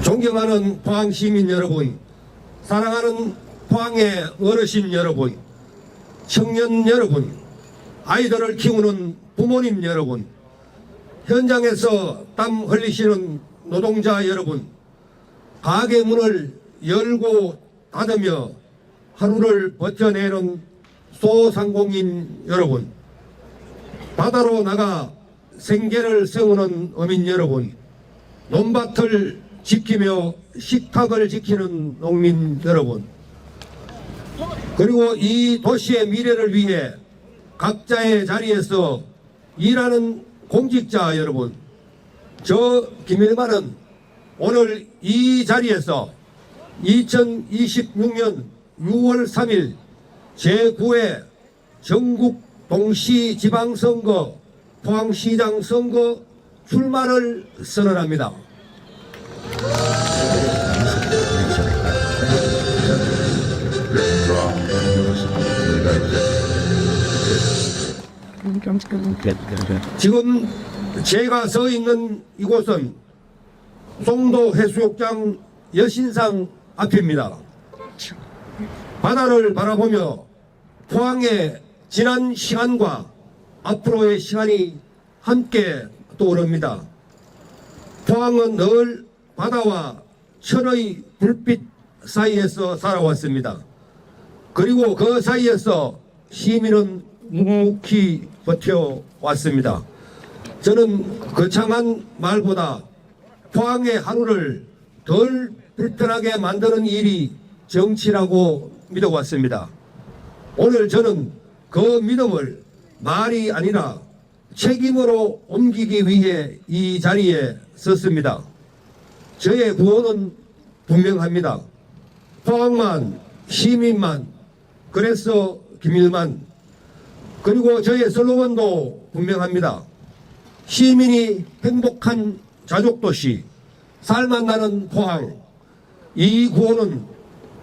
존경하는 포항 시민 여러분, 사랑하는 포항의 어르신 여러분, 청년 여러분, 아이들을 키우는 부모님 여러분, 현장에서 땀 흘리시는 노동자 여러분, 가게 문을 열고 닫으며 하루를 버텨내는 소상공인 여러분, 바다로 나가 생계를 세우는 어민 여러분, 논밭을 지키며 식탁을 지키는 농민 여러분, 그리고 이 도시의 미래를 위해 각자의 자리에서 일하는 공직자 여러분, 저 김일만은 오늘 이 자리에서 2026년 6월 3일 제9회 전국 동시지방선거 포항시장 선거 출마를 선언합니다. 지금 제가 서 있는 이곳은 송도 해수욕장 여신상 앞입니다. 바다를 바라보며 포항의 지난 시간과 앞으로의 시간이 함께 떠오릅니다. 포항은 늘 바다와 철의 불빛 사이에서 살아왔습니다. 그리고 그 사이에서 시민은 묵묵히 버텨왔습니다. 저는 거창한 말보다 포항의 하루를 덜 불편하게 만드는 일이 정치라고 믿어왔습니다. 오늘 저는 그 믿음을 말이 아니라 책임으로 옮기기 위해 이 자리에 섰습니다. 저의 구호는 분명합니다. 포항만, 시민만, 그래서 김일만. 그리고 저의 슬로건도 분명합니다. 시민이 행복한 자족도시, 살맛 나는 포항. 이 구호는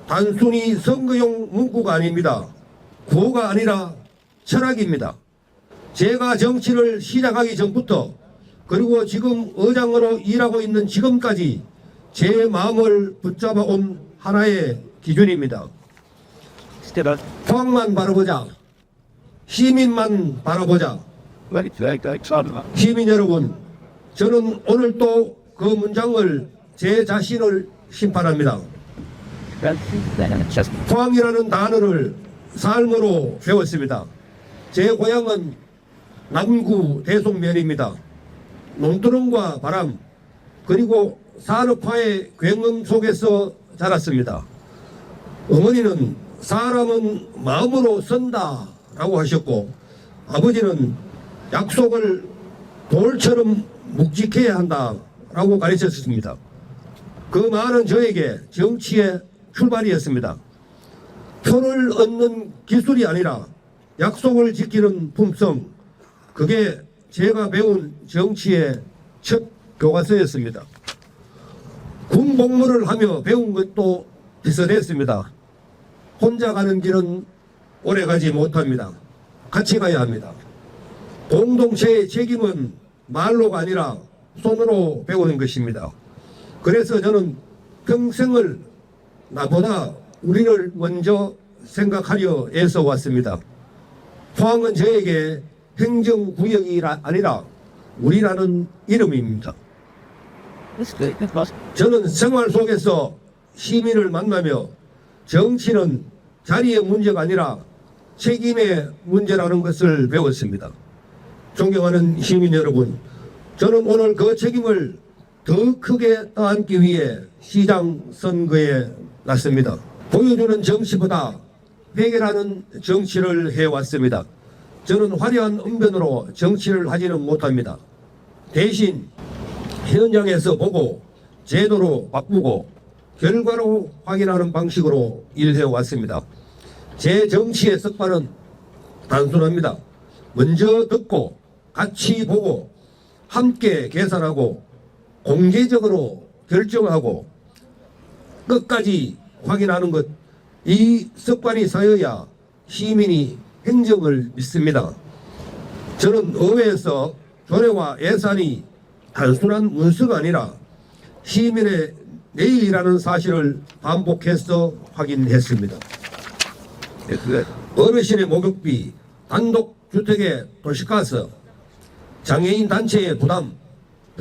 단순히 선거용 문구가 아닙니다. 구호가 아니라 철학입니다. 제가 정치를 시작하기 전부터 그리고 지금 의장으로 일하고 있는 지금까지 제 마음을 붙잡아 온 하나의 기준입니다. 포항만 바라보자. 시민만 바라보자. 시민 여러분, 저는 오늘 또 그 문장을 제 자신을 심판합니다. 포항이라는 단어를 삶으로 배웠습니다. 제 고향은 남구 대송면입니다. 논두렁과 바람 그리고 산업화의 굉음 속에서 자랐습니다. 어머니는 사람은 마음으로 선다 라고 하셨고, 아버지는 약속을 돌처럼 묵직해야 한다 라고 가르쳤습니다. 그 말은 저에게 정치의 출발이었습니다. 표를 얻는 기술이 아니라 약속을 지키는 품성, 그게 제가 배운 정치의 첫 교과서였습니다. 군복무를 하며 배운 것도 비슷했습니다. 혼자 가는 길은 오래 가지 못합니다. 같이 가야 합니다. 공동체의 책임은 말로가 아니라 손으로 배우는 것입니다. 그래서 저는 평생을 나보다 우리를 먼저 생각하려 애써 왔습니다. 포항은 저에게 행정구역이 아니라 우리라는 이름입니다. 저는 생활 속에서 시민을 만나며 정치는 자리의 문제가 아니라 책임의 문제라는 것을 배웠습니다. 존경하는 시민 여러분, 저는 오늘 그 책임을 더 크게 떠안기 위해 시장 선거에 났습니다. 보여주는 정치보다 해결하는 정치를 해왔습니다. 저는 화려한 언변으로 정치를 하지는 못합니다. 대신 현장에서 보고 제도로 바꾸고 결과로 확인하는 방식으로 일해왔습니다. 제 정치의 습관은 단순합니다. 먼저 듣고 같이 보고 함께 계산하고 공개적으로 결정하고 끝까지 확인하는 것, 이 습관이 쌓여야 시민이 행정을 믿습니다. 저는 의회에서 조례와 예산이 단순한 문서가 아니라 시민의 내일이라는 사실을 반복해서 확인했습니다. 어르신의 목욕비, 단독주택의 도시가스, 장애인 단체의 부담,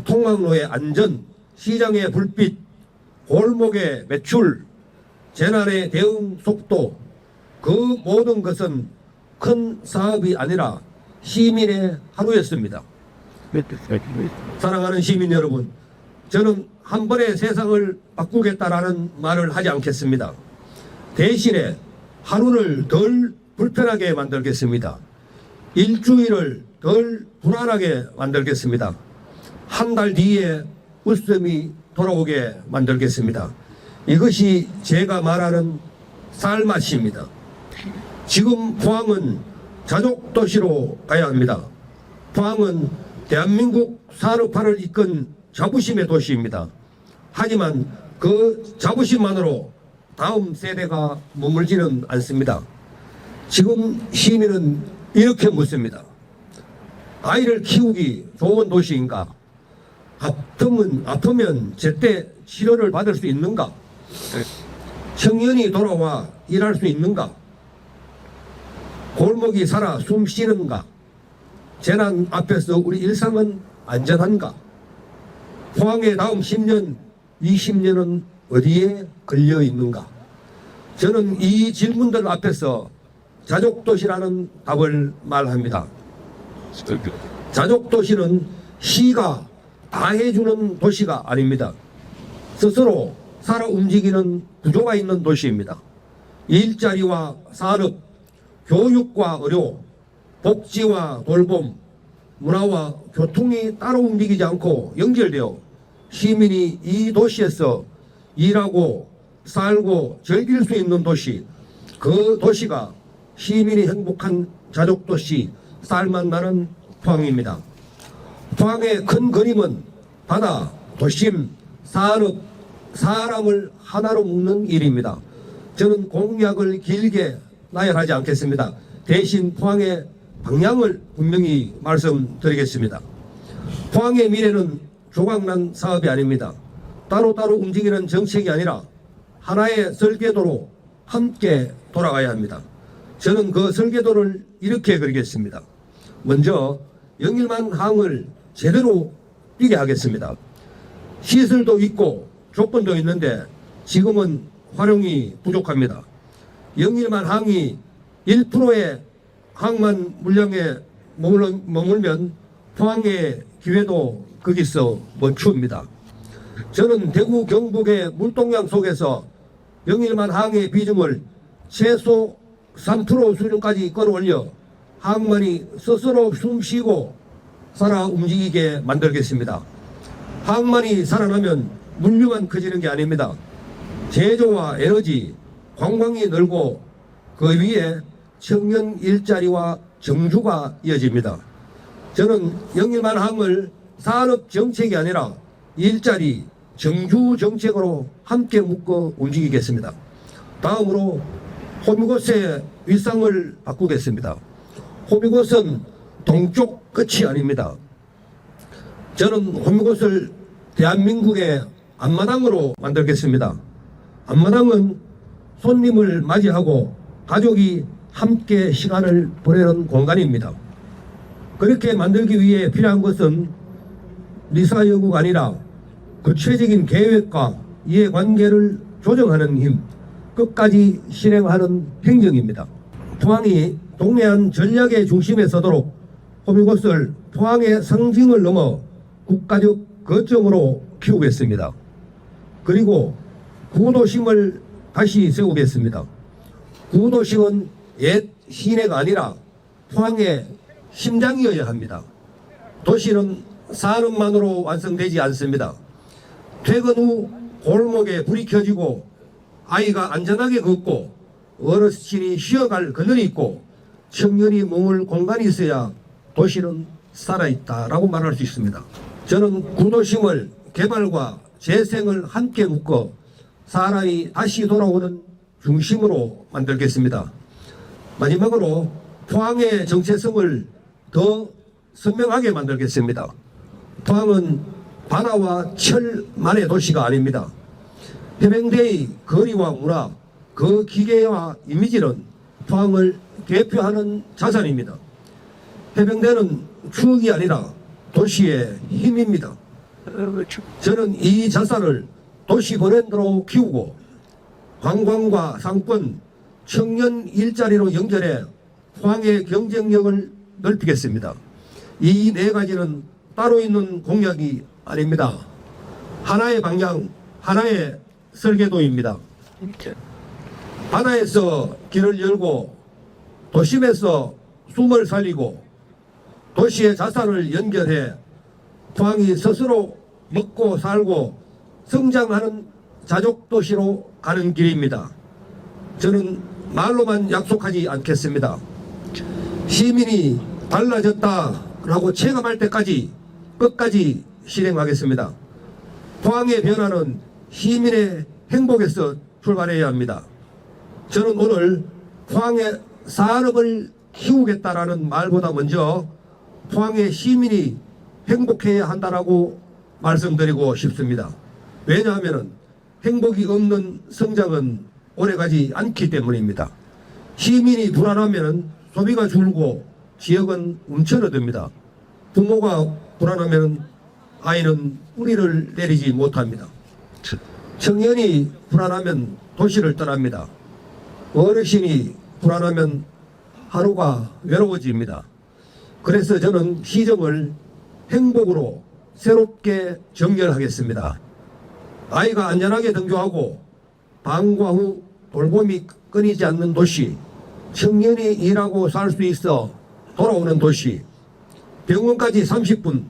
통학로의 안전, 시장의 불빛, 골목의 매출, 재난의 대응 속도, 그 모든 것은 큰 사업이 아니라 시민의 하루였습니다. 사랑하는 시민 여러분, 저는 한 번에 세상을 바꾸겠다라는 말을 하지 않겠습니다. 대신에 하루를 덜 불편하게 만들겠습니다. 일주일을 덜 불안하게 만들겠습니다. 한 달 뒤에 웃음이 돌아오게 만들겠습니다. 이것이 제가 말하는 쌀맛입니다. 지금 포항은 자족도시로 가야 합니다. 포항은 대한민국 산업화를 이끈 자부심의 도시입니다. 하지만 그 자부심만으로 다음 세대가 머물지는 않습니다. 지금 시민은 이렇게 묻습니다. 아이를 키우기 좋은 도시인가? 아프면 제때 치료를 받을 수 있는가? 청년이 돌아와 일할 수 있는가? 골목이 살아 숨 쉬는가? 재난 앞에서 우리 일상은 안전한가? 포항의 다음 10년, 20년은 어디에 걸려 있는가? 저는 이 질문들 앞에서 자족도시라는 답을 말합니다. 자족도시는 시가 다 해주는 도시가 아닙니다. 스스로 살아 움직이는 구조가 있는 도시입니다. 일자리와 산업, 교육과 의료, 복지와 돌봄, 문화와 교통이 따로 움직이지 않고 연결되어 시민이 이 도시에서 일하고 살고 즐길 수 있는 도시, 그 도시가 시민이 행복한 자족도시, 쌀맛 나는 포항입니다. 포항의 큰 그림은 바다, 도심, 산업, 사람을 하나로 묶는 일입니다. 저는 공약을 길게 나열하지 않겠습니다. 대신 포항의 방향을 분명히 말씀드리겠습니다. 포항의 미래는 조각난 사업이 아닙니다. 따로따로 움직이는 정책이 아니라 하나의 설계도로 함께 돌아가야 합니다. 저는 그 설계도를 이렇게 그리겠습니다. 먼저 영일만 항을 제대로 뛰게 하겠습니다. 시설도 있고 조건도 있는데 지금은 활용이 부족합니다. 영일만 항이 1%의 항만 물량에 머물면 포항의 기회도 거기서 멈춥니다. 저는 대구 경북의 물동량 속에서 영일만 항의 비중을 최소 3% 수준까지 끌어올려 항만이 스스로 숨쉬고 살아 움직이게 만들겠습니다. 항만이 살아나면 물류만 커지는 게 아닙니다. 제조와 에너지, 관광이 늘고 그 위에 청년 일자리와 정주가 이어집니다. 저는 영일만 항을 산업 정책이 아니라 일자리, 정주 정책으로 함께 묶어 움직이겠습니다. 다음으로 호미곶의 위상을 바꾸겠습니다. 호미곶은 동쪽 끝이 아닙니다. 저는 호미곶을 대한민국의 앞마당으로 만들겠습니다. 앞마당은 손님을 맞이하고 가족이 함께 시간을 보내는 공간입니다. 그렇게 만들기 위해 필요한 것은 리사여구가 아니라 구체적인 계획과 이해관계를 조정하는 힘, 끝까지 실행하는 행정입니다. 포항이 동해안 전략의 중심에 서도록 호미곶을 포항의 상징을 넘어 국가적 거점으로 키우겠습니다. 그리고 구도심을 다시 세우겠습니다. 구도심은 옛 시내가 아니라 포항의 심장이어야 합니다. 도시는 산업만으로 완성되지 않습니다. 퇴근 후 골목에 불이 켜지고 아이가 안전하게 걷고 어르신이 쉬어갈 그늘이 있고 청년이 머물 공간이 있어야 도시는 살아있다라고 말할 수 있습니다. 저는 구도심을 개발과 재생을 함께 묶어 사람이 다시 돌아오는 중심으로 만들겠습니다. 마지막으로 포항의 정체성을 더 선명하게 만들겠습니다. 포항은 바다와 철만의 도시가 아닙니다. 해병대의 거리와 문화, 그 기계와 이미지는 포항을 대표하는 자산입니다. 해병대는 추억이 아니라 도시의 힘입니다. 저는 이 자산을 도시 브랜드로 키우고 관광과 상권, 청년 일자리로 연결해 포항의 경쟁력을 넓히겠습니다. 이 네 가지는 따로 있는 공약이 아닙니다. 하나의 방향, 하나의 설계도입니다. 바다에서 길을 열고 도심에서 숨을 살리고 도시의 자산을 연결해 포항이 스스로 먹고 살고 성장하는 자족도시로 가는 길입니다. 저는 말로만 약속하지 않겠습니다. 시민이 달라졌다라고 체감할 때까지 끝까지 실행하겠습니다. 포항의 변화는 시민의 행복에서 출발해야 합니다. 저는 오늘 포항의 산업을 키우겠다라는 말보다 먼저 포항의 시민이 행복해야 한다라고 말씀드리고 싶습니다. 왜냐하면 행복이 없는 성장은 오래가지 않기 때문입니다. 시민이 불안하면 소비가 줄고 지역은 움츠러듭니다. 부모가 불안하면 아이는 뿌리를 내리지 못합니다. 청년이 불안하면 도시를 떠납니다. 어르신이 불안하면 하루가 외로워집니다. 그래서 저는 시정을 행복으로 새롭게 정결하겠습니다. 아이가 안전하게 등교하고 방과 후 돌봄이 끊이지 않는 도시, 청년이 일하고 살 수 있어 돌아오는 도시, 병원까지 30분,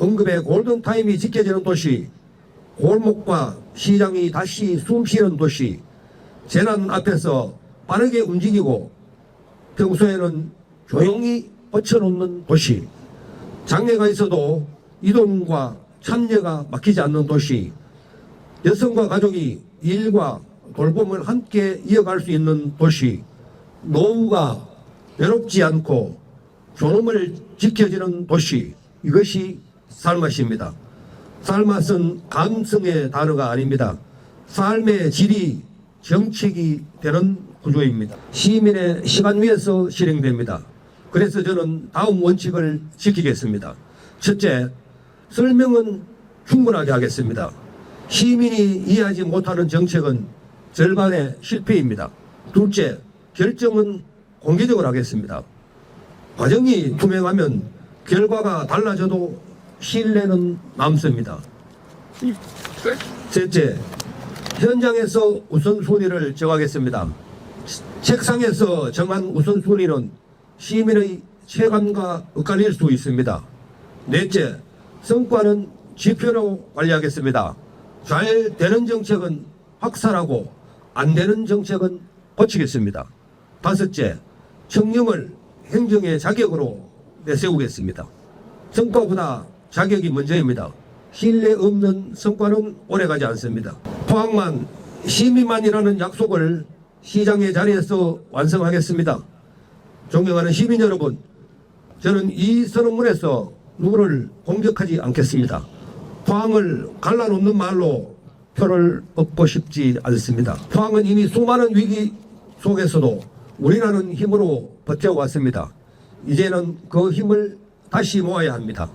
응급의 골든타임이 지켜지는 도시, 골목과 시장이 다시 숨쉬는 도시, 재난 앞에서 빠르게 움직이고 평소에는 조용히 뻗쳐놓는 도시, 장애가 있어도 이동과 참여가 막히지 않는 도시, 여성과 가족이 일과 돌봄을 함께 이어갈 수 있는 도시, 노후가 외롭지 않고 존엄을 지켜지는 도시, 이것이 살맛입니다. 살맛은 감성의 단어가 아닙니다. 삶의 질이 정책이 되는 구조입니다. 시민의 시간 위에서 실행됩니다. 그래서 저는 다음 원칙을 지키겠습니다. 첫째, 설명은 충분하게 하겠습니다. 시민이 이해하지 못하는 정책은 절반의 실패입니다. 둘째, 결정은 공개적으로 하겠습니다. 과정이 투명하면 결과가 달라져도 신뢰는 남습니다. 셋째, 현장에서 우선순위를 정하겠습니다. 책상에서 정한 우선순위는 시민의 체감과 엇갈릴 수 있습니다. 넷째, 성과는 지표로 관리하겠습니다. 잘 되는 정책은 확산하고 안 되는 정책은 고치겠습니다. 다섯째, 청렴을 행정의 자격으로 내세우겠습니다. 성과보다 자격이 먼저입니다. 신뢰 없는 성과는 오래가지 않습니다. 포항만 시민만이라는 약속을 시장의 자리에서 완성하겠습니다. 존경하는 시민 여러분, 저는 이 선언문에서 누구를 공격하지 않겠습니다. 포항을 갈라놓는 말로 표를 얻고 싶지 않습니다. 포항은 이미 수많은 위기 속에서도 우리라는 힘으로 버텨왔습니다. 이제는 그 힘을 다시 모아야 합니다.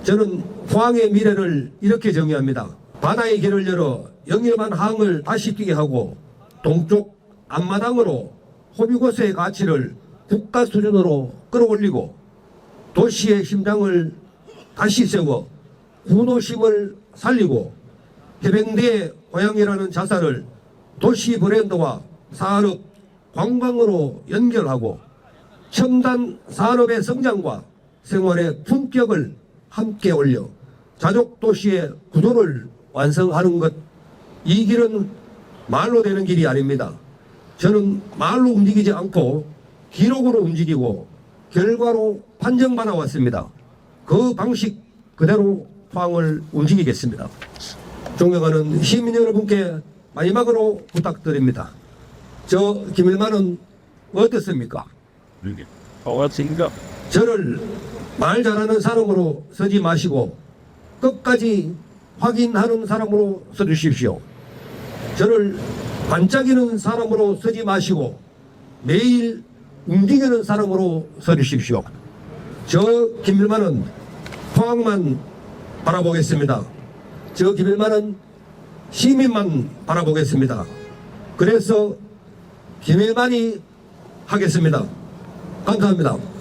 저는 포항의 미래를 이렇게 정의합니다. 바다의 길을 열어 영일만 항을 다시 뛰게 하고 동쪽 앞마당으로 호비고스의 가치를 국가 수준으로 끌어올리고 도시의 심장을 다시 세워 구도심을 살리고 해병대의 고향이라는 자산을 도시 브랜드와 산업, 관광으로 연결하고 첨단 산업의 성장과 생활의 품격을 함께 올려 자족도시의 구조를 완성하는 것, 이 길은 말로 되는 길이 아닙니다. 저는 말로 움직이지 않고 기록으로 움직이고 결과로 판정받아 왔습니다. 그 방식 그대로 포항을 움직이겠습니다. 존경하는 시민 여러분께 마지막으로 부탁드립니다. 저 김일만은 어떻습니까? 저를 말 잘하는 사람으로 서지 마시고 끝까지 확인하는 사람으로 서주십시오. 저를 반짝이는 사람으로 쓰지 마시고 매일 움직이는 사람으로 서주십시오. 저 김일만은 포항만 바라보겠습니다. 저 김일만은 시민만 바라보겠습니다. 그래서 김일만이 하겠습니다. 감사합니다.